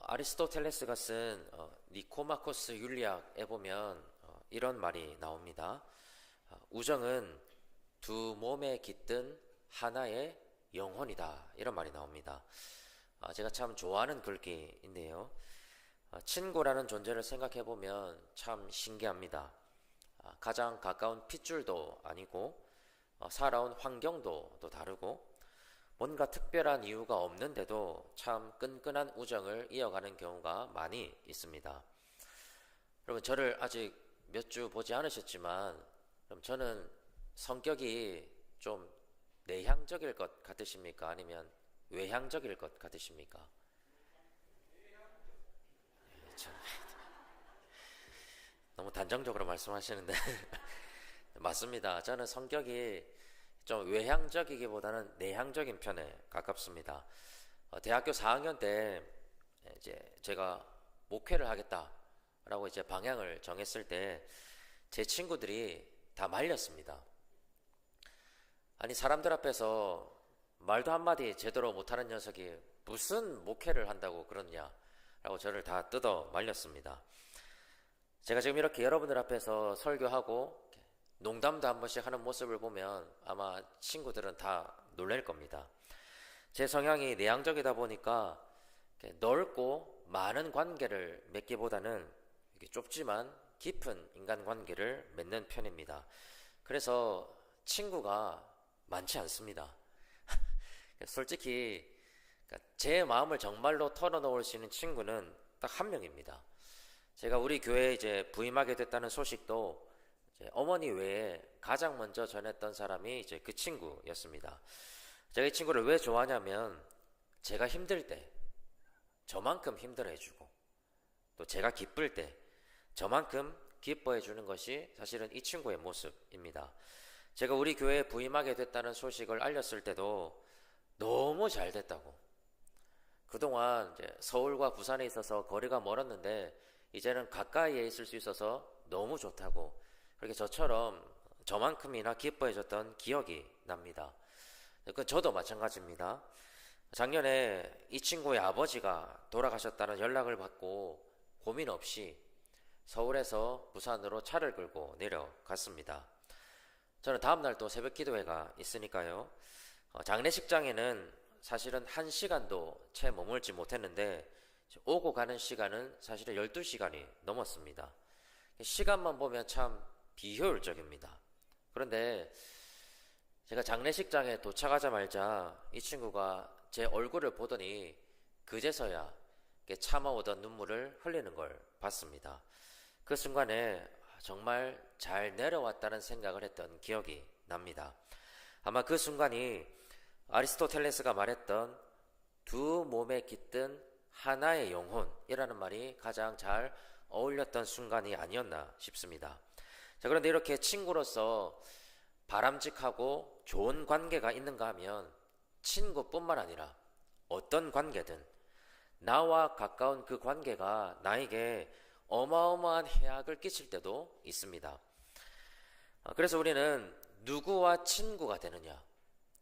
아리스토텔레스가 쓴 니코마코스 윤리학에 보면 이런 말이 나옵니다. 우정은 두 몸에 깃든 하나의 영혼이다. 이런 말이 나옵니다. 제가 참 좋아하는 글귀인데요. 친구라는 존재를 생각해 보면 참 신기합니다. 가장 가까운 핏줄도 아니고 살아온 환경도 또 다르고 뭔가 특별한 이유가 없는데도 참 끈끈한 우정을 이어가는 경우가 많이 있습니다. 여러분, 저를 아직 몇 주 보지 않으셨지만 그럼 저는 성격이 좀 내향적일 것 같으십니까? 아니면 외향적일 것 같으십니까? 참, 너무 단정적으로 말씀하시는데 맞습니다. 저는 성격이 좀 외향적이기보다는 내향적인 편에 가깝습니다. 대학교 4학년 때 이제 제가 목회를 하겠다라고 이제 방향을 정했을 때 제 친구들이 다 말렸습니다. 아니, 사람들 앞에서 말도 한마디 제대로 못하는 녀석이 무슨 목회를 한다고 그러냐라고 저를 다 뜯어 말렸습니다. 제가 지금 이렇게 여러분들 앞에서 설교하고 농담도 한 번씩 하는 모습을 보면 아마 친구들은 다 놀랄 겁니다. 제 성향이 내향적이다 보니까 넓고 많은 관계를 맺기보다는 이렇게 좁지만 깊은 인간관계를 맺는 편입니다. 그래서 친구가 많지 않습니다. 솔직히 제 마음을 정말로 털어놓을 수 있는 친구는 딱 한 명입니다. 제가 우리 교회에 이제 부임하게 됐다는 소식도 이제 어머니 외에 가장 먼저 전했던 사람이 이제 그 친구였습니다. 제가 이 친구를 왜 좋아하냐면 제가 힘들 때 저만큼 힘들어해주고 또 제가 기쁠 때 저만큼 기뻐해주는 것이 사실은 이 친구의 모습입니다. 제가 우리 교회에 부임하게 됐다는 소식을 알렸을 때도 너무 잘 됐다고, 그동안 이제 서울과 부산에 있어서 거리가 멀었는데 이제는 가까이에 있을 수 있어서 너무 좋다고 그렇게 저처럼 저만큼이나 기뻐해줬던 기억이 납니다. 저도 마찬가지입니다. 작년에 이 친구의 아버지가 돌아가셨다는 연락을 받고 고민 없이 서울에서 부산으로 차를 끌고 내려갔습니다. 저는 다음날 또 새벽 기도회가 있으니까요. 장례식장에는 사실은 1시간도 채 머물지 못했는데 오고 가는 시간은 사실은 12시간이 넘었습니다. 시간만 보면 참 비효율적입니다. 그런데 제가 장례식장에 도착하자마자 이 친구가 제 얼굴을 보더니 그제서야 참아오던 눈물을 흘리는 걸 봤습니다. 그 순간에 정말 잘 내려왔다는 생각을 했던 기억이 납니다. 아마 그 순간이 아리스토텔레스가 말했던 두 몸에 깃든 하나의 영혼이라는 말이 가장 잘 어울렸던 순간이 아니었나 싶습니다. 자, 그런데 이렇게 친구로서 바람직하고 좋은 관계가 있는가 하면 친구뿐만 아니라 어떤 관계든 나와 가까운 그 관계가 나에게 어마어마한 해악을 끼칠 때도 있습니다. 그래서 우리는 누구와 친구가 되느냐,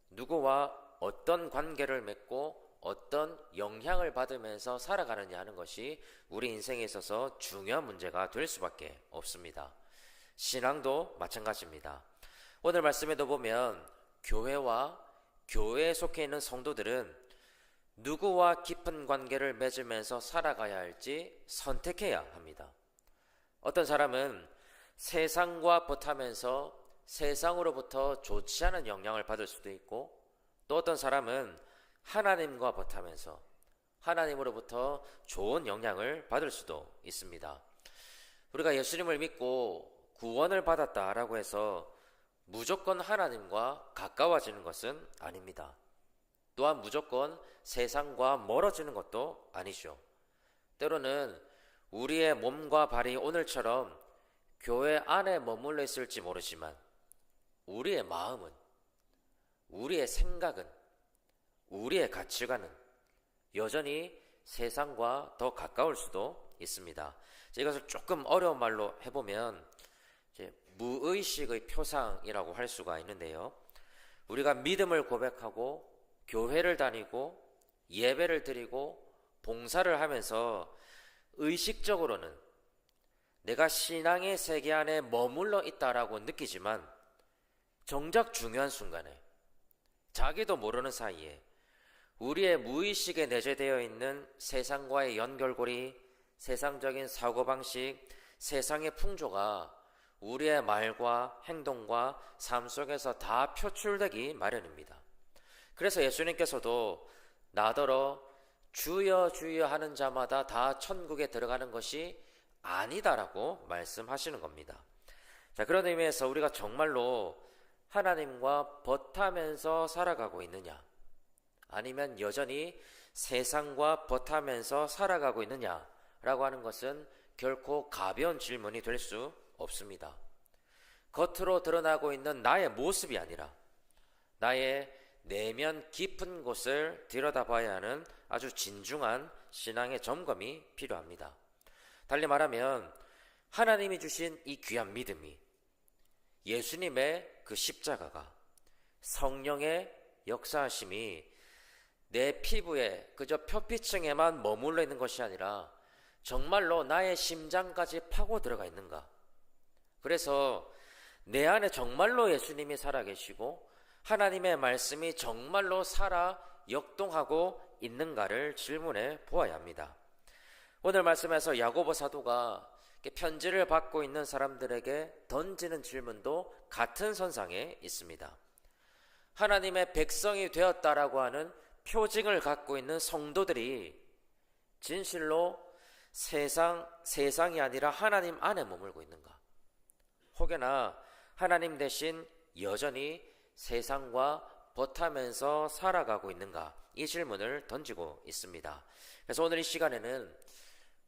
누구와 어떤 관계를 맺고 어떤 영향을 받으면서 살아가느냐 하는 것이 우리 인생에 있어서 중요한 문제가 될 수밖에 없습니다. 신앙도 마찬가지입니다. 오늘 말씀에도 보면 교회와 교회에 속해 있는 성도들은 누구와 깊은 관계를 맺으면서 살아가야 할지 선택해야 합니다. 어떤 사람은 세상과 벗하면서 세상으로부터 좋지 않은 영향을 받을 수도 있고, 또 어떤 사람은 하나님과 벗하면서 하나님으로부터 좋은 영향을 받을 수도 있습니다. 우리가 예수님을 믿고 구원을 받았다라고 해서 무조건 하나님과 가까워지는 것은 아닙니다. 또한 무조건 세상과 멀어지는 것도 아니죠. 때로는 우리의 몸과 발이 오늘처럼 교회 안에 머물러 있을지 모르지만 우리의 마음은, 우리의 생각은, 우리의 가치관은 여전히 세상과 더 가까울 수도 있습니다. 이것을 조금 어려운 말로 해보면 이제 무의식의 표상이라고 할 수가 있는데요. 우리가 믿음을 고백하고 교회를 다니고 예배를 드리고 봉사를 하면서 의식적으로는 내가 신앙의 세계 안에 머물러 있다라고 느끼지만 정작 중요한 순간에 자기도 모르는 사이에 우리의 무의식에 내재되어 있는 세상과의 연결고리, 세상적인 사고방식, 세상의 풍조가 우리의 말과 행동과 삶 속에서 다 표출되기 마련입니다. 그래서 예수님께서도 나더러 주여 주여 하는 자마다 다 천국에 들어가는 것이 아니다라고 말씀하시는 겁니다. 자, 그런 의미에서 우리가 정말로 하나님과 벗하면서 살아가고 있느냐, 아니면 여전히 세상과 벗하면서 살아가고 있느냐라고 하는 것은 결코 가벼운 질문이 될 수 없습니다. 겉으로 드러나고 있는 나의 모습이 아니라 나의 내면 깊은 곳을 들여다봐야 하는 아주 진중한 신앙의 점검이 필요합니다. 달리 말하면 하나님이 주신 이 귀한 믿음이, 예수님의 그 십자가가, 성령의 역사하심이 내 피부에 그저 표피층에만 머물러 있는 것이 아니라 정말로 나의 심장까지 파고 들어가 있는가? 그래서 내 안에 정말로 예수님이 살아계시고 하나님의 말씀이 정말로 살아 역동하고 있는가를 질문해 보아야 합니다. 오늘 말씀에서 야고보 사도가 편지를 받고 있는 사람들에게 던지는 질문도 같은 선상에 있습니다. 하나님의 백성이 되었다라고 하는 표징을 갖고 있는 성도들이 진실로 세상이 아니라 하나님 안에 머물고 있는가? 혹여나 하나님 대신 여전히 세상과 벗하면서 살아가고 있는가? 이 질문을 던지고 있습니다. 그래서 오늘 이 시간에는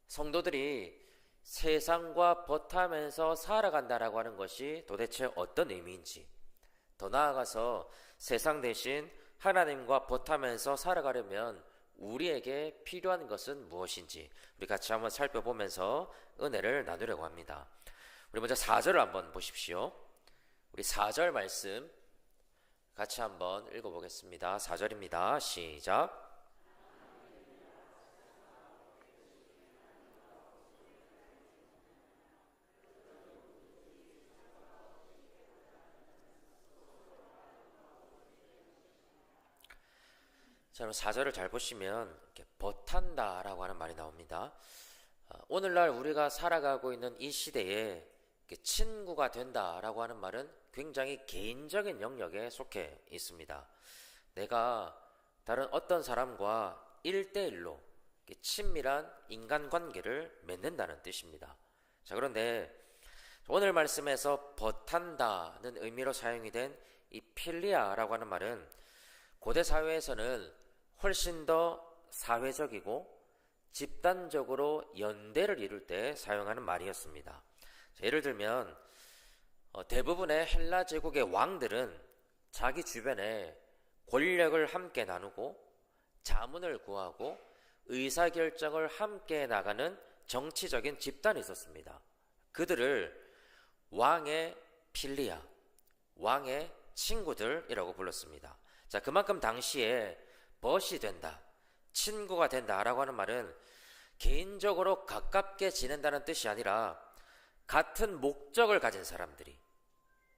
성도들이 세상과 벗하면서 살아간다라고 하는 것이 도대체 어떤 의미인지, 더 나아가서 세상 대신 하나님과 벗하면서 살아가려면 우리에게 필요한 것은 무엇인지 우리 같이 한번 살펴보면서 은혜를 나누려고 합니다. 우리 먼저 4절을 한번 보십시오. 우리 4절 말씀 같이 한번 읽어보겠습니다. 4절입니다. 시작. 자, 그럼 4절을 잘 보시면 이렇게 벗한다라고 하는 말이 나옵니다. 오늘날 우리가 살아가고 있는 이 시대에 친구가 된다라고 하는 말은 굉장히 개인적인 영역에 속해 있습니다. 내가 다른 어떤 사람과 1대1로 친밀한 인간관계를 맺는다는 뜻입니다. 자, 그런데 오늘 말씀에서 벗한다는 의미로 사용이 된 이 필리아라고 하는 말은 고대 사회에서는 훨씬 더 사회적이고 집단적으로 연대를 이룰 때 사용하는 말이었습니다. 자, 예를 들면 대부분의 헬라 제국의 왕들은 자기 주변에 권력을 함께 나누고 자문을 구하고 의사결정을 함께 나가는 정치적인 집단이 있었습니다. 그들을 왕의 필리아, 왕의 친구들이라고 불렀습니다. 자, 그만큼 당시에 벗이 된다, 친구가 된다라고 하는 말은 개인적으로 가깝게 지낸다는 뜻이 아니라 같은 목적을 가진 사람들이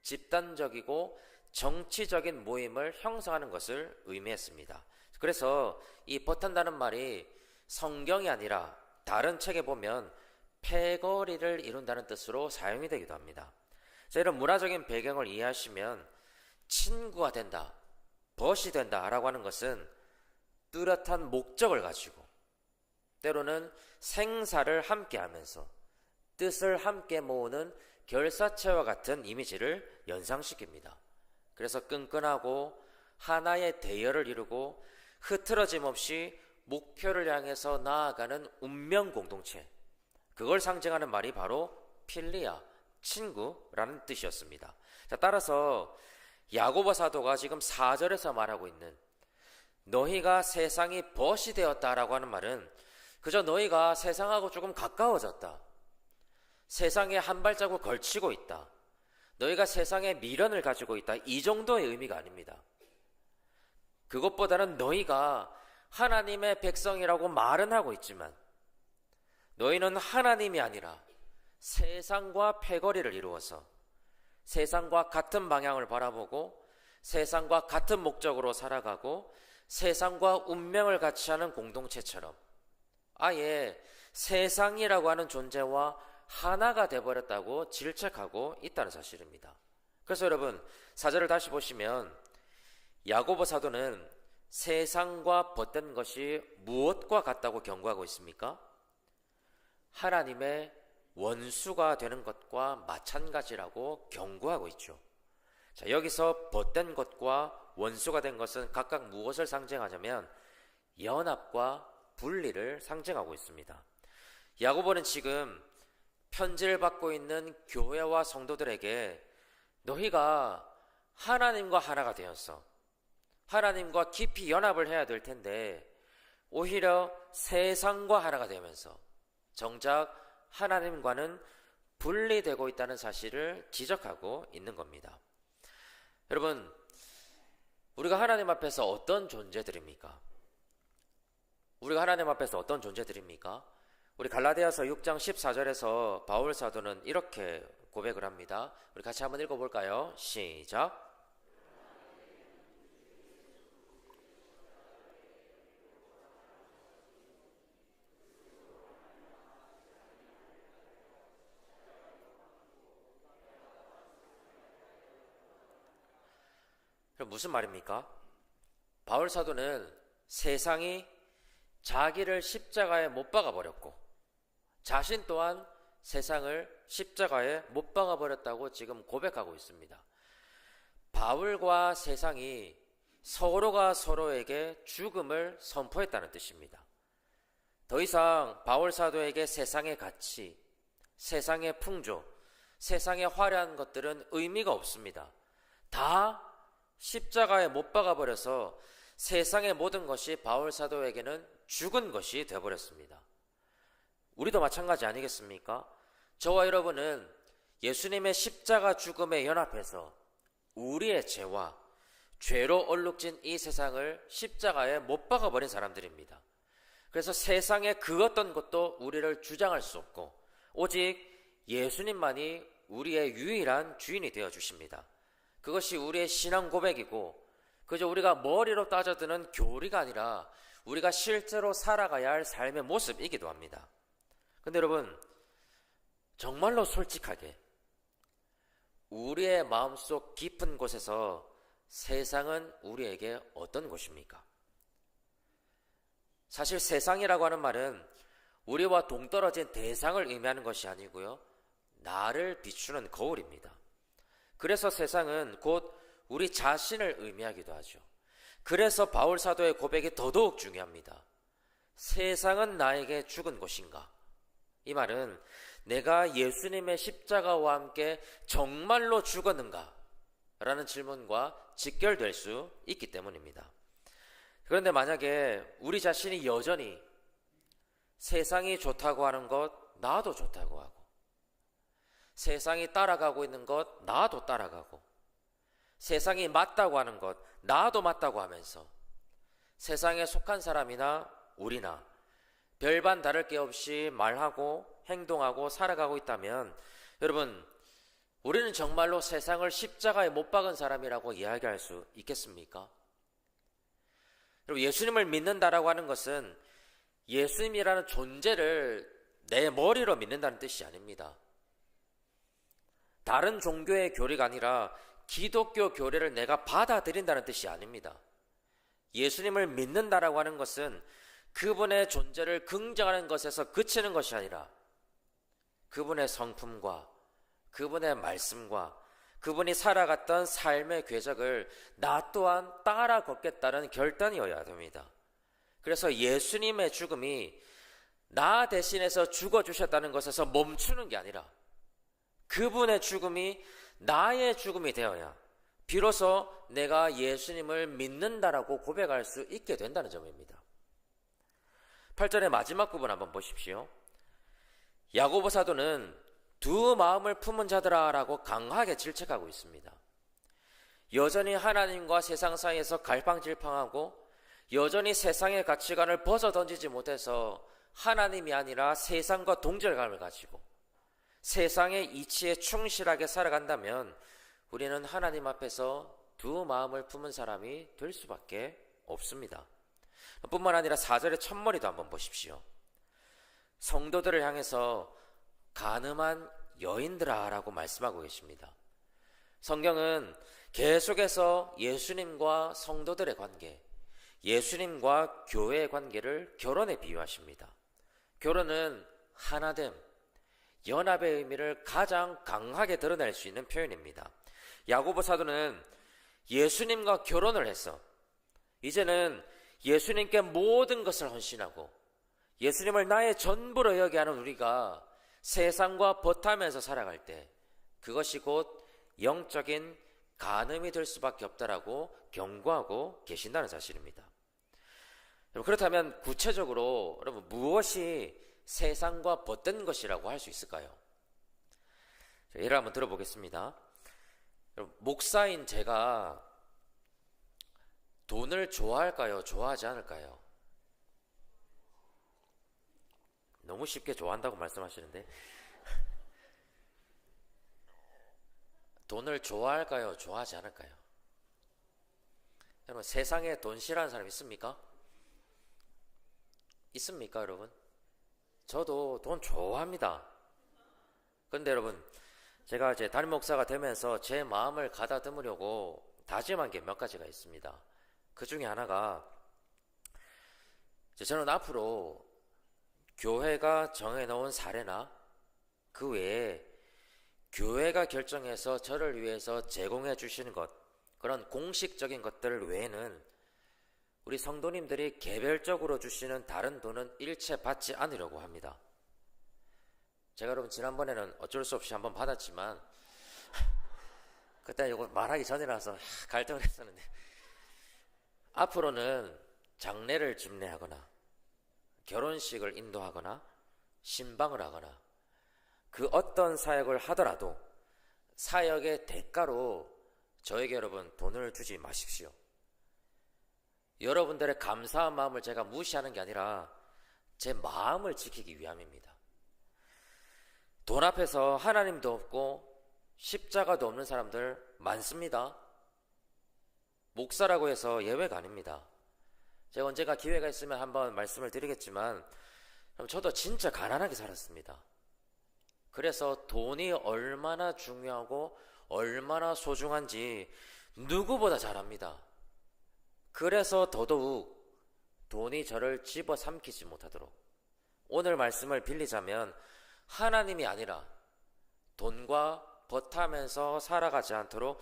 집단적이고 정치적인 모임을 형성하는 것을 의미했습니다. 그래서 이 벗한다는 말이 성경이 아니라 다른 책에 보면 패거리를 이룬다는 뜻으로 사용이 되기도 합니다. 자, 이런 문화적인 배경을 이해하시면 친구가 된다, 벗이 된다라고 하는 것은 뚜렷한 목적을 가지고 때로는 생사를 함께 하면서 뜻을 함께 모으는 결사체와 같은 이미지를 연상시킵니다. 그래서 끈끈하고 하나의 대열을 이루고 흐트러짐 없이 목표를 향해서 나아가는 운명 공동체, 그걸 상징하는 말이 바로 필리아, 친구라는 뜻이었습니다. 자, 따라서 야고보 사도가 지금 4절에서 말하고 있는 너희가 세상이 벗이 되었다라고 하는 말은 그저 너희가 세상하고 조금 가까워졌다, 세상에 한 발자국 걸치고 있다, 너희가 세상에 미련을 가지고 있다, 이 정도의 의미가 아닙니다. 그것보다는 너희가 하나님의 백성이라고 말은 하고 있지만 너희는 하나님이 아니라 세상과 패거리를 이루어서 세상과 같은 방향을 바라보고 세상과 같은 목적으로 살아가고 세상과 운명을 같이 하는 공동체처럼 아예 세상이라고 하는 존재와 하나가 되어버렸다고 질책하고 있다는 사실입니다. 그래서 여러분 4절을 다시 보시면 야고보 사도는 세상과 벗된 것이 무엇과 같다고 경고하고 있습니까? 하나님의 원수가 되는 것과 마찬가지라고 경고하고 있죠. 자, 여기서 벗된 것과 원수가 된 것은 각각 무엇을 상징하냐면 연합과 분리를 상징하고 있습니다. 야고보는 지금 편지를 받고 있는 교회와 성도들에게 너희가 하나님과 하나가 되어서 하나님과 깊이 연합을 해야 될 텐데 오히려 세상과 하나가 되면서 정작 하나님과는 분리되고 있다는 사실을 지적하고 있는 겁니다. 여러분, 우리가 하나님 앞에서 어떤 존재들입니까? 우리 갈라디아서 6장 14절에서 바울 사도는 이렇게 고백을 합니다. 우리 같이 한번 읽어볼까요? 시작. 그럼 무슨 말입니까? 바울 사도는 세상이 자기를 십자가에 못 박아버렸고 자신 또한 세상을 십자가에 못 박아버렸다고 지금 고백하고 있습니다. 바울과 세상이 서로가 서로에게 죽음을 선포했다는 뜻입니다. 더 이상 바울 사도에게 세상의 가치, 세상의 풍조, 세상의 화려한 것들은 의미가 없습니다. 다 십자가에 못 박아버려서 세상의 모든 것이 바울 사도에게는 죽은 것이 되어버렸습니다. 우리도 마찬가지 아니겠습니까? 저와 여러분은 예수님의 십자가 죽음에 연합해서 우리의 죄와 죄로 얼룩진 이 세상을 십자가에 못 박아버린 사람들입니다. 그래서 세상의 그 어떤 것도 우리를 주장할 수 없고 오직 예수님만이 우리의 유일한 주인이 되어주십니다. 그것이 우리의 신앙 고백이고 그저 우리가 머리로 따져드는 교리가 아니라 우리가 실제로 살아가야 할 삶의 모습이기도 합니다. 근데 여러분, 정말로 솔직하게 우리의 마음속 깊은 곳에서 세상은 우리에게 어떤 곳입니까? 사실 세상이라고 하는 말은 우리와 동떨어진 대상을 의미하는 것이 아니고요, 나를 비추는 거울입니다. 그래서 세상은 곧 우리 자신을 의미하기도 하죠. 그래서 바울 사도의 고백이 더더욱 중요합니다. 세상은 나에게 죽은 것인가? 이 말은 내가 예수님의 십자가와 함께 정말로 죽었는가? 라는 질문과 직결될 수 있기 때문입니다. 그런데 만약에 우리 자신이 여전히 세상이 좋다고 하는 것 나도 좋다고 하고 세상이 따라가고 있는 것 나도 따라가고 세상이 맞다고 하는 것 나도 맞다고 하면서 세상에 속한 사람이나 우리나 별반 다를 게 없이 말하고 행동하고 살아가고 있다면 여러분, 우리는 정말로 세상을 십자가에 못 박은 사람이라고 이야기할 수 있겠습니까? 여러분, 예수님을 믿는다라고 하는 것은 예수님이라는 존재를 내 머리로 믿는다는 뜻이 아닙니다. 다른 종교의 교리가 아니라 기독교 교리를 내가 받아들인다는 뜻이 아닙니다. 예수님을 믿는다라고 하는 것은 그분의 존재를 긍정하는 것에서 그치는 것이 아니라 그분의 성품과 그분의 말씀과 그분이 살아갔던 삶의 궤적을 나 또한 따라 걷겠다는 결단이어야 됩니다. 그래서 예수님의 죽음이 나 대신해서 죽어주셨다는 것에서 멈추는 게 아니라 그분의 죽음이 나의 죽음이 되어야 비로소 내가 예수님을 믿는다라고 고백할 수 있게 된다는 점입니다. 8절의 마지막 부분 한번 보십시오. 야고보 사도는 두 마음을 품은 자들아 라고 강하게 질책하고 있습니다. 여전히 하나님과 세상 사이에서 갈팡질팡하고 여전히 세상의 가치관을 벗어던지지 못해서 하나님이 아니라 세상과 동질감을 가지고 세상의 이치에 충실하게 살아간다면 우리는 하나님 앞에서 두 마음을 품은 사람이 될 수밖에 없습니다. 뿐만 아니라 4절의 첫머리도 한번 보십시오. 성도들을 향해서 간음한 여인들아 라고 말씀하고 계십니다. 성경은 계속해서 예수님과 성도들의 관계, 예수님과 교회의 관계를 결혼에 비유하십니다. 결혼은 하나됨, 연합의 의미를 가장 강하게 드러낼 수 있는 표현입니다. 야고보 사도는 예수님과 결혼을 해서 이제는 예수님께 모든 것을 헌신하고 예수님을 나의 전부로 여기하는 우리가 세상과 버타면서 살아갈 때 그것이 곧 영적인 간음이 될 수밖에 없다라고 경고하고 계신다는 사실입니다. 그렇다면 구체적으로 여러분 무엇이 세상과 벗된 것이라고 할 수 있을까요? 예를 한번 들어보겠습니다. 목사인 제가 돈을 좋아할까요? 좋아하지 않을까요? 너무 쉽게 좋아한다고 말씀하시는데 돈을 좋아할까요? 좋아하지 않을까요? 여러분 세상에 돈 싫어하는 사람 있습니까? 있습니까 여러분? 저도 돈 좋아합니다. 그런데 여러분 제가 이제 담임 목사가 되면서 제 마음을 가다듬으려고 다짐한 게 몇 가지가 있습니다. 그 중에 하나가 저는 앞으로 교회가 정해놓은 사례나 그 외에 교회가 결정해서 저를 위해서 제공해 주시는 것, 그런 공식적인 것들 외에는 우리 성도님들이 개별적으로 주시는 다른 돈은 일체 받지 않으려고 합니다. 제가 여러분 지난번에는 어쩔 수 없이 한번 받았지만 그때 이거 말하기 전이라서 갈등을 했었는데 앞으로는 장례를 집례하거나 결혼식을 인도하거나 신방을 하거나 그 어떤 사역을 하더라도 사역의 대가로 저에게 여러분 돈을 주지 마십시오. 여러분들의 감사한 마음을 제가 무시하는 게 아니라 제 마음을 지키기 위함입니다. 돈 앞에서 하나님도 없고 십자가도 없는 사람들 많습니다. 목사라고 해서 예외가 아닙니다. 제가 언젠가 기회가 있으면 한번 말씀을 드리겠지만 저도 진짜 가난하게 살았습니다. 그래서 돈이 얼마나 중요하고 얼마나 소중한지 누구보다 잘 압니다. 그래서 더더욱 돈이 저를 집어삼키지 못하도록 오늘 말씀을 빌리자면 하나님이 아니라 돈과 버타면서 살아가지 않도록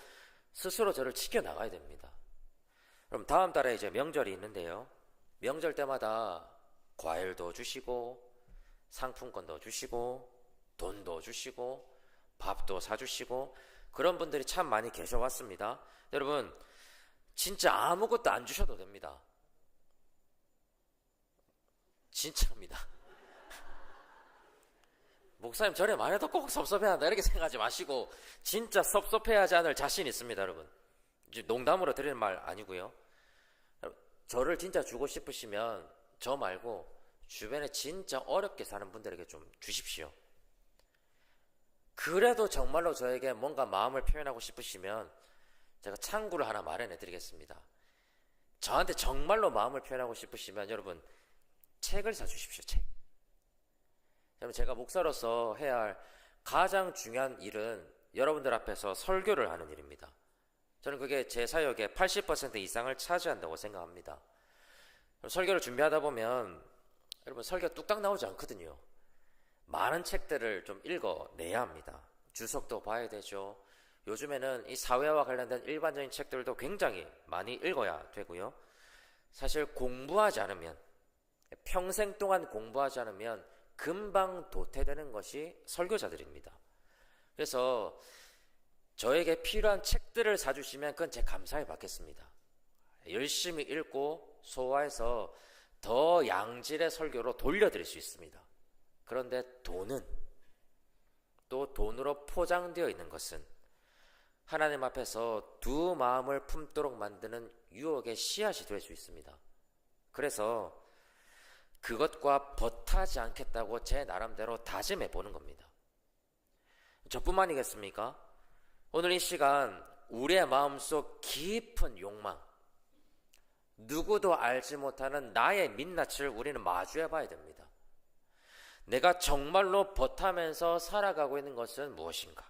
스스로 저를 지켜나가야 됩니다. 그럼 다음 달에 이제 명절이 있는데요. 명절 때마다 과일도 주시고 상품권도 주시고 돈도 주시고 밥도 사주시고 그런 분들이 참 많이 계셔왔습니다. 여러분 진짜 아무것도 안 주셔도 됩니다. 진짜입니다. 목사님 전에 말해도 꼭 섭섭해한다 이렇게 생각하지 마시고 진짜 섭섭해하지 않을 자신 있습니다. 여러분 농담으로 드리는 말 아니고요. 저를 진짜 주고 싶으시면 저 말고 주변에 진짜 어렵게 사는 분들에게 좀 주십시오. 그래도 정말로 저에게 뭔가 마음을 표현하고 싶으시면 제가 창구를 하나 마련해 드리겠습니다. 저한테 정말로 마음을 표현하고 싶으시면 여러분 책을 사주십시오. 책. 여러분 제가 목사로서 해야 할 가장 중요한 일은 여러분들 앞에서 설교를 하는 일입니다. 저는 그게 제 사역의 80% 이상을 차지한다고 생각합니다. 설교를 준비하다 보면 여러분 설교가 뚝딱 나오지 않거든요. 많은 책들을 좀 읽어내야 합니다. 주석도 봐야 되죠. 요즘에는 이 사회와 관련된 일반적인 책들도 굉장히 많이 읽어야 되고요. 사실 공부하지 않으면 평생 동안 공부하지 않으면 금방 도태되는 것이 설교자들입니다. 그래서 저에게 필요한 책들을 사주시면 그건 제 감사히 받겠습니다. 열심히 읽고 소화해서 더 양질의 설교로 돌려드릴 수 있습니다. 그런데 돈은 또 돈으로 포장되어 있는 것은 하나님 앞에서 두 마음을 품도록 만드는 유혹의 씨앗이 될 수 있습니다. 그래서 그것과 벗하지 않겠다고 제 나름대로 다짐해 보는 겁니다. 저뿐만이겠습니까? 오늘 이 시간 우리의 마음속 깊은 욕망, 누구도 알지 못하는 나의 민낯을 우리는 마주해 봐야 됩니다. 내가 정말로 벗하면서 살아가고 있는 것은 무엇인가?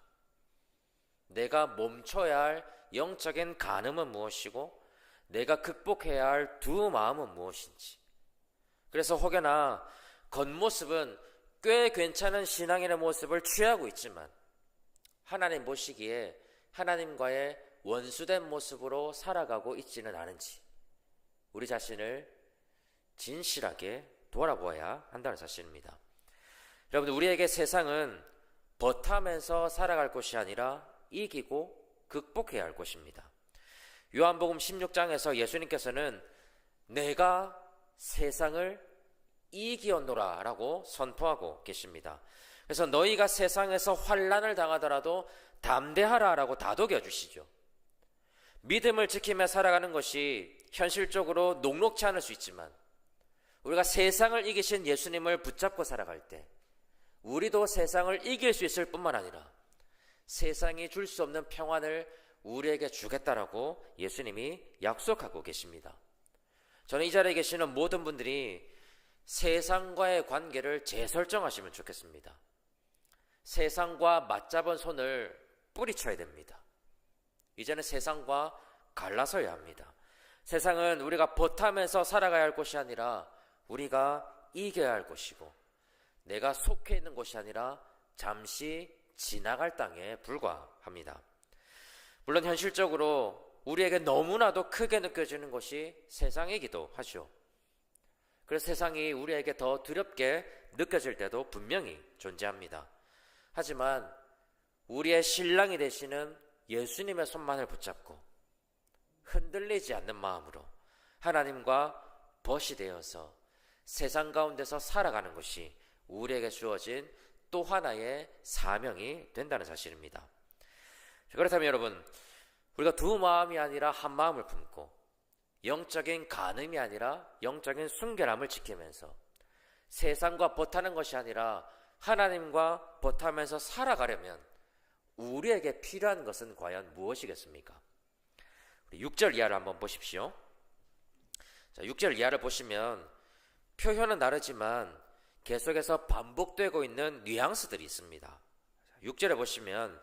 내가 멈춰야 할 영적인 간음은 무엇이고 내가 극복해야 할 두 마음은 무엇인지. 그래서 혹여나 겉모습은 꽤 괜찮은 신앙인의 모습을 취하고 있지만 하나님 보시기에 하나님과의 원수된 모습으로 살아가고 있지는 않은지 우리 자신을 진실하게 돌아보아야 한다는 사실입니다. 여러분, 우리에게 세상은 벗하면서 살아갈 것이 아니라 이기고 극복해야 할 것입니다. 요한복음 16장에서 예수님께서는 내가 세상을 이기었노라 라고 선포하고 계십니다. 그래서 너희가 세상에서 환난을 당하더라도 담대하라 라고 다독여 주시죠. 믿음을 지키며 살아가는 것이 현실적으로 녹록지 않을 수 있지만 우리가 세상을 이기신 예수님을 붙잡고 살아갈 때 우리도 세상을 이길 수 있을 뿐만 아니라 세상이 줄 수 없는 평안을 우리에게 주겠다라고 예수님이 약속하고 계십니다. 저는 이 자리에 계시는 모든 분들이 세상과의 관계를 재설정하시면 좋겠습니다. 세상과 맞잡은 손을 뿌리쳐야 됩니다. 이제는 세상과 갈라서야 합니다. 세상은 우리가 벗하면서 살아가야 할 곳이 아니라 우리가 이겨야 할 곳이고 내가 속해 있는 곳이 아니라 잠시 지나갈 땅에 불과합니다. 물론 현실적으로 우리에게 너무나도 크게 느껴지는 것이 세상이기도 하죠. 그래서 세상이 우리에게 더 두렵게 느껴질 때도 분명히 존재합니다. 하지만 우리의 신랑이 되시는 예수님의 손만을 붙잡고 흔들리지 않는 마음으로 하나님과 벗이 되어서 세상 가운데서 살아가는 것이 우리에게 주어진 또 하나의 사명이 된다는 사실입니다. 그렇다면 여러분, 우리가 두 마음이 아니라 한 마음을 품고 영적인 간음이 아니라 영적인 순결함을 지키면서 세상과 벗하는 것이 아니라 하나님과 벗하면서 살아가려면 우리에게 필요한 것은 과연 무엇이겠습니까? 6절 이하를 한번 보십시오. 자, 6절 이하를 보시면 표현은 다르지만 계속해서 반복되고 있는 뉘앙스들이 있습니다. 6절에 보시면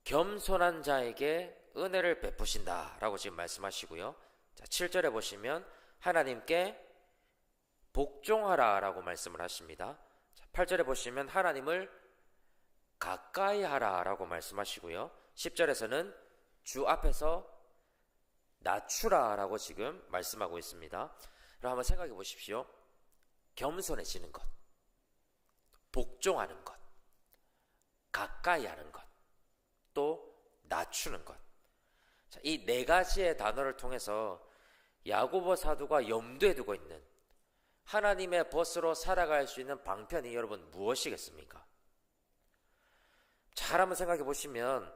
겸손한 자에게 은혜를 베푸신다 라고 지금 말씀하시고요. 자, 7절에 보시면 하나님께 복종하라 라고 말씀을 하십니다. 자, 8절에 보시면 하나님을 가까이 하라 라고 말씀하시고요. 10절에서는 주 앞에서 낮추라 라고 지금 말씀하고 있습니다. 그럼 한번 생각해 보십시오. 겸손해지는 것, 복종하는 것, 가까이 하는 것, 또 낮추는 것. 이 네 가지의 단어를 통해서 야고보 사도가 염두에 두고 있는 하나님의 벗으로 살아갈 수 있는 방편이 여러분 무엇이겠습니까? 잘 한번 생각해 보시면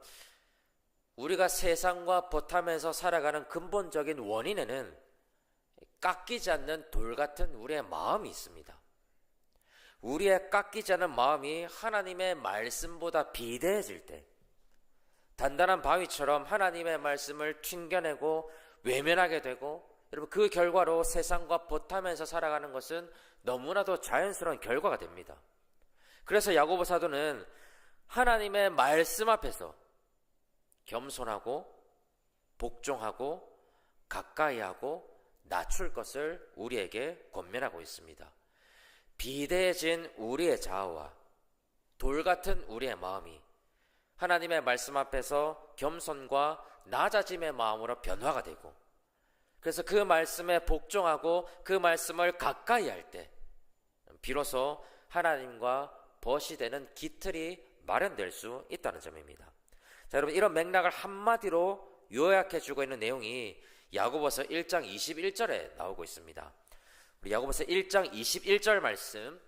우리가 세상과 벗하면서 살아가는 근본적인 원인에는 깎이지 않는 돌 같은 우리의 마음이 있습니다. 우리의 깎이지 않는 마음이 하나님의 말씀보다 비대해질 때 단단한 바위처럼 하나님의 말씀을 튕겨내고 외면하게 되고 여러분 그 결과로 세상과 벗하면서 살아가는 것은 너무나도 자연스러운 결과가 됩니다. 그래서 야고보 사도는 하나님의 말씀 앞에서 겸손하고 복종하고 가까이하고 낮출 것을 우리에게 권면하고 있습니다. 비대해진 우리의 자아와 돌 같은 우리의 마음이 하나님의 말씀 앞에서 겸손과 낮아짐의 마음으로 변화가 되고 그래서 그 말씀에 복종하고 그 말씀을 가까이 할 때 비로소 하나님과 벗이 되는 기틀이 마련될 수 있다는 점입니다. 자, 여러분 이런 맥락을 한마디로 요약해 주고 있는 내용이 야고보서 1장 21절에 나오고 있습니다. 우리 야고보서 1장 21절 말씀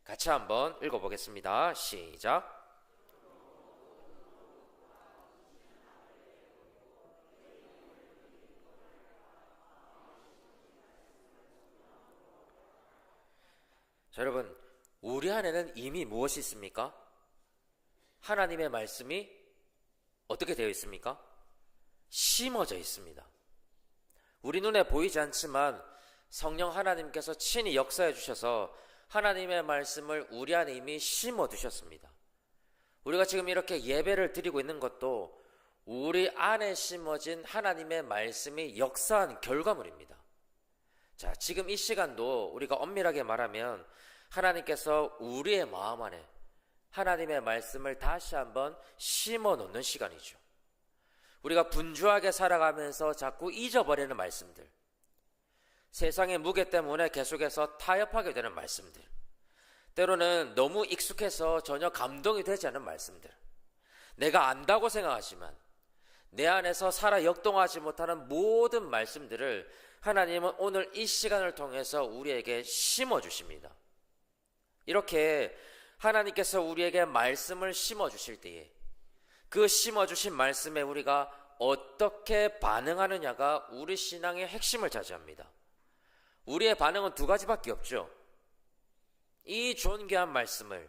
같이 한번 읽어보겠습니다. 시작. 자, 여러분, 우리 안에는 이미 무엇이 있습니까? 하나님의 말씀이 어떻게 되어 있습니까? 심어져 있습니다. 우리 눈에 보이지 않지만 성령 하나님께서 친히 역사해 주셔서 하나님의 말씀을 우리 안에 이미 심어 두셨습니다. 우리가 지금 이렇게 예배를 드리고 있는 것도 우리 안에 심어진 하나님의 말씀이 역사한 결과물입니다. 자, 지금 이 시간도 우리가 엄밀하게 말하면 하나님께서 우리의 마음 안에 하나님의 말씀을 다시 한번 심어 놓는 시간이죠. 우리가 분주하게 살아가면서 자꾸 잊어버리는 말씀들, 세상의 무게 때문에 계속해서 타협하게 되는 말씀들, 때로는 너무 익숙해서 전혀 감동이 되지 않는 말씀들, 내가 안다고 생각하지만 내 안에서 살아 역동하지 못하는 모든 말씀들을 하나님은 오늘 이 시간을 통해서 우리에게 심어주십니다. 이렇게 하나님께서 우리에게 말씀을 심어주실 때에 그 심어주신 말씀에 우리가 어떻게 반응하느냐가 우리 신앙의 핵심을 차지합니다. 우리의 반응은 두 가지밖에 없죠. 이 존귀한 말씀을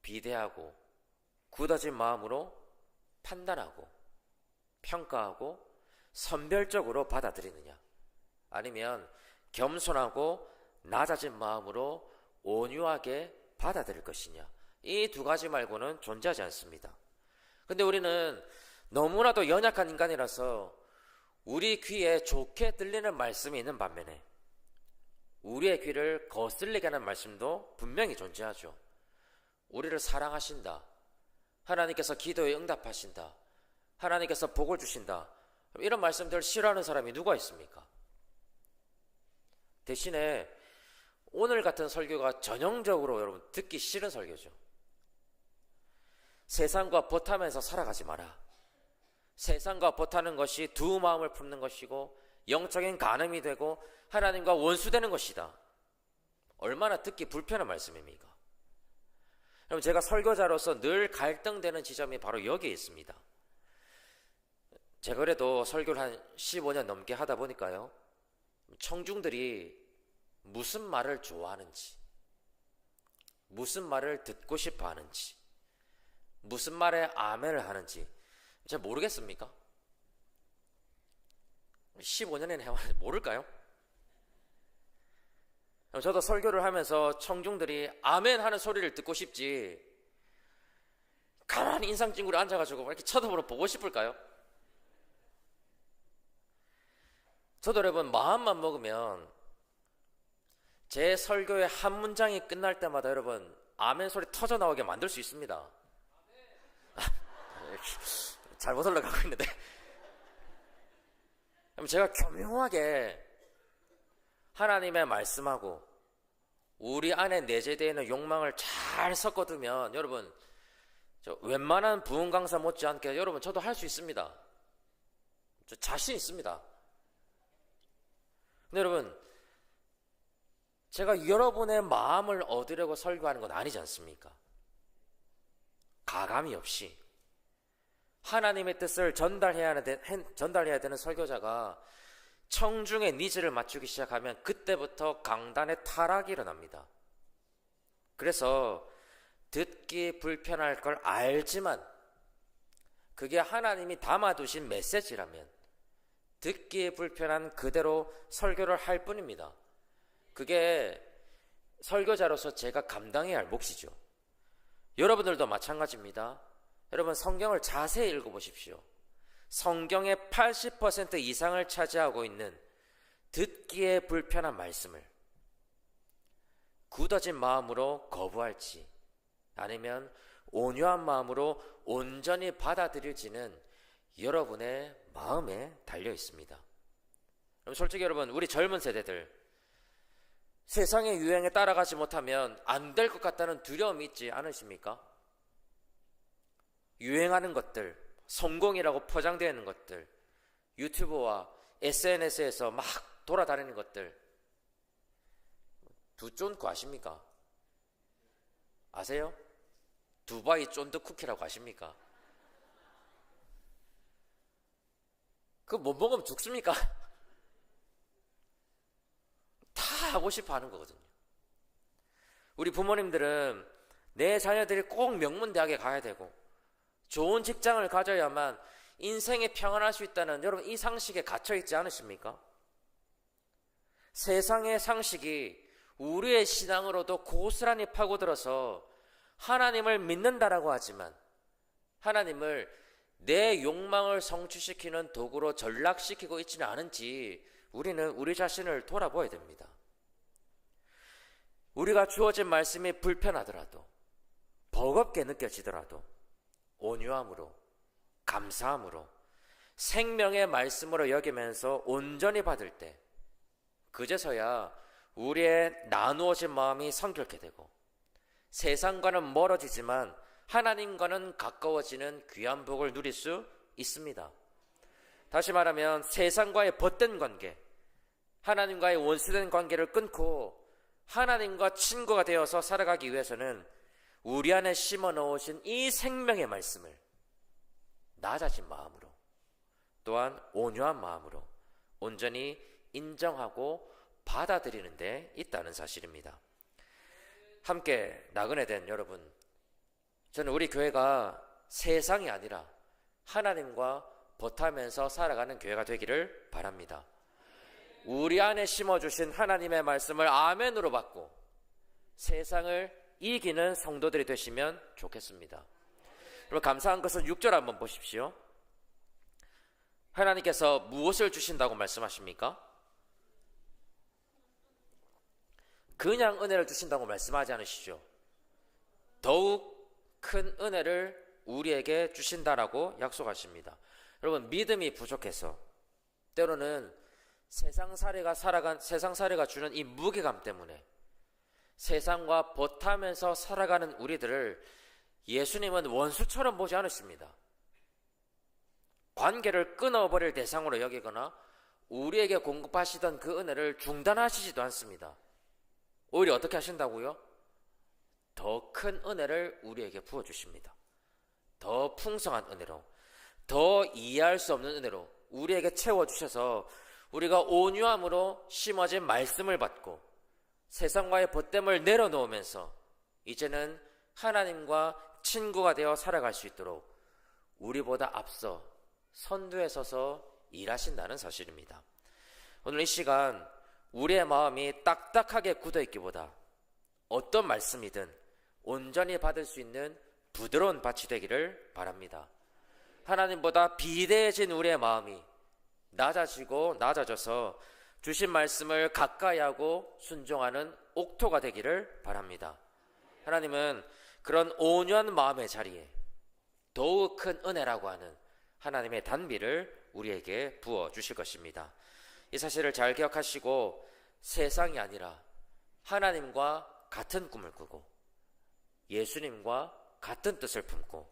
비대하고 굳어진 마음으로 판단하고 평가하고 선별적으로 받아들이느냐, 아니면 겸손하고 낮아진 마음으로 온유하게 받아들일 것이냐, 이 두 가지 말고는 존재하지 않습니다. 근데 우리는 너무나도 연약한 인간이라서 우리 귀에 좋게 들리는 말씀이 있는 반면에 우리의 귀를 거슬리게 하는 말씀도 분명히 존재하죠. 우리를 사랑하신다, 하나님께서 기도에 응답하신다, 하나님께서 복을 주신다, 이런 말씀들을 싫어하는 사람이 누가 있습니까? 대신에 오늘 같은 설교가 전형적으로 여러분 듣기 싫은 설교죠. 세상과 벗하면서 살아가지 마라. 세상과 벗하는 것이 두 마음을 품는 것이고 영적인 간음이 되고 하나님과 원수되는 것이다. 얼마나 듣기 불편한 말씀입니까? 여러분, 제가 설교자로서 늘 갈등되는 지점이 바로 여기에 있습니다. 제가 그래도 설교를 한 15년 넘게 하다 보니까요, 청중들이 무슨 말을 좋아하는지, 무슨 말을 듣고 싶어 하는지, 무슨 말에 아멘을 하는지 잘 모르겠습니까? 15년이나 해왔는데 모를까요? 저도 설교를 하면서 청중들이 아멘 하는 소리를 듣고 싶지 가만히 인상 찡그려 앉아가지고 이렇게 쳐다보러 보고 싶을까요? 저도 여러분 마음만 먹으면 제 설교의 한 문장이 끝날 때마다 여러분 아멘 소리 터져 나오게 만들 수 있습니다. 잘못 올라가고 있는데 제가 교묘하게 하나님의 말씀하고 우리 안에 내재되어 있는 욕망을 잘 섞어두면 여러분 저 웬만한 부흥 강사 못지않게 여러분 저도 할 수 있습니다. 저 자신 있습니다. 근데 여러분 제가 여러분의 마음을 얻으려고 설교하는 건 아니지 않습니까? 가감이 없이 하나님의 뜻을 전달해야 되는 설교자가 청중의 니즈를 맞추기 시작하면 그때부터 강단의 타락이 일어납니다. 그래서 듣기 불편할 걸 알지만 그게 하나님이 담아두신 메시지라면 듣기 불편한 그대로 설교를 할 뿐입니다. 그게 설교자로서 제가 감당해야 할 몫이죠. 여러분들도 마찬가지입니다. 여러분 성경을 자세히 읽어보십시오. 성경의 80% 이상을 차지하고 있는 듣기에 불편한 말씀을 굳어진 마음으로 거부할지 아니면 온유한 마음으로 온전히 받아들일지는 여러분의 마음에 달려 있습니다. 그럼 솔직히 여러분 우리 젊은 세대들 세상의 유행에 따라가지 못하면 안 될 것 같다는 두려움이 있지 않으십니까? 유행하는 것들, 성공이라고 포장되어 있는 것들, 유튜브와 SNS에서 막 돌아다니는 것들 두쫀크 아십니까? 아세요? 두바이 쫀득 쿠키라고 아십니까? 그거 못 먹으면 죽습니까? 다 하고 싶어 하는 거거든요. 우리 부모님들은 내 자녀들이 꼭 명문대학에 가야 되고 좋은 직장을 가져야만 인생에 평안할 수 있다는 여러분 이 상식에 갇혀 있지 않으십니까? 세상의 상식이 우리의 신앙으로도 고스란히 파고들어서 하나님을 믿는다라고 하지만 하나님을 내 욕망을 성취시키는 도구로 전락시키고 있지는 않은지 우리는 우리 자신을 돌아보아야 됩니다. 우리가 주어진 말씀이 불편하더라도 버겁게 느껴지더라도 온유함으로 감사함으로 생명의 말씀으로 여기면서 온전히 받을 때 그제서야 우리의 나누어진 마음이 성결케 되고 세상과는 멀어지지만 하나님과는 가까워지는 귀한 복을 누릴 수 있습니다. 다시 말하면 세상과의 벗된 관계, 하나님과의 원수된 관계를 끊고 하나님과 친구가 되어서 살아가기 위해서는 우리 안에 심어 넣으신 이 생명의 말씀을 낮아진 마음으로 또한 온유한 마음으로 온전히 인정하고 받아들이는 데 있다는 사실입니다. 함께 나그네 된 여러분, 저는 우리 교회가 세상이 아니라 하나님과 벗하면서 살아가는 교회가 되기를 바랍니다. 우리 안에 심어주신 하나님의 말씀을 아멘으로 받고 세상을 이기는 성도들이 되시면 좋겠습니다. 여러분, 감사한 것은 6절 한번 보십시오. 하나님께서 무엇을 주신다고 말씀하십니까? 그냥 은혜를 주신다고 말씀하지 않으시죠. 더욱 큰 은혜를 우리에게 주신다라고 약속하십니다. 여러분, 믿음이 부족해서 때로는 세상 사례가 주는 이 무게감 때문에 세상과 벗하면서 살아가는 우리들을 예수님은 원수처럼 보지 않으십니다. 관계를 끊어버릴 대상으로 여기거나 우리에게 공급하시던 그 은혜를 중단하시지도 않습니다. 오히려 어떻게 하신다고요? 더 큰 은혜를 우리에게 부어주십니다. 더 풍성한 은혜로, 더 이해할 수 없는 은혜로 우리에게 채워주셔서 우리가 온유함으로 심어진 말씀을 받고 세상과의 벗됨을 내려놓으면서 이제는 하나님과 친구가 되어 살아갈 수 있도록 우리보다 앞서 선두에 서서 일하신다는 사실입니다. 오늘 이 시간 우리의 마음이 딱딱하게 굳어있기보다 어떤 말씀이든 온전히 받을 수 있는 부드러운 밭이 되기를 바랍니다. 하나님보다 비대해진 우리의 마음이 낮아지고 낮아져서 주신 말씀을 가까이 하고 순종하는 옥토가 되기를 바랍니다. 하나님은 그런 온유한 마음의 자리에 더욱 큰 은혜라고 하는 하나님의 단비를 우리에게 부어주실 것입니다. 이 사실을 잘 기억하시고 세상이 아니라 하나님과 같은 꿈을 꾸고 예수님과 같은 뜻을 품고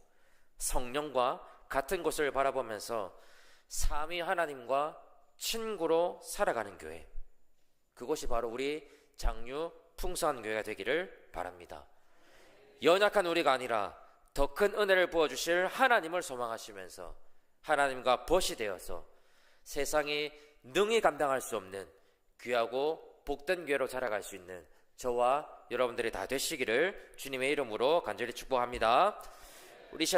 성령과 같은 곳을 바라보면서 삼위 하나님과 친구로 살아가는 교회, 그것이 바로 우리 장유 풍성한 교회가 되기를 바랍니다. 연약한 우리가 아니라 더 큰 은혜를 부어주실 하나님을 소망하시면서 하나님과 벗이 되어서 세상이 능히 감당할 수 없는 귀하고 복된 교회로 자라갈 수 있는 저와 여러분들이 다 되시기를 주님의 이름으로 간절히 축복합니다. 우리 시간에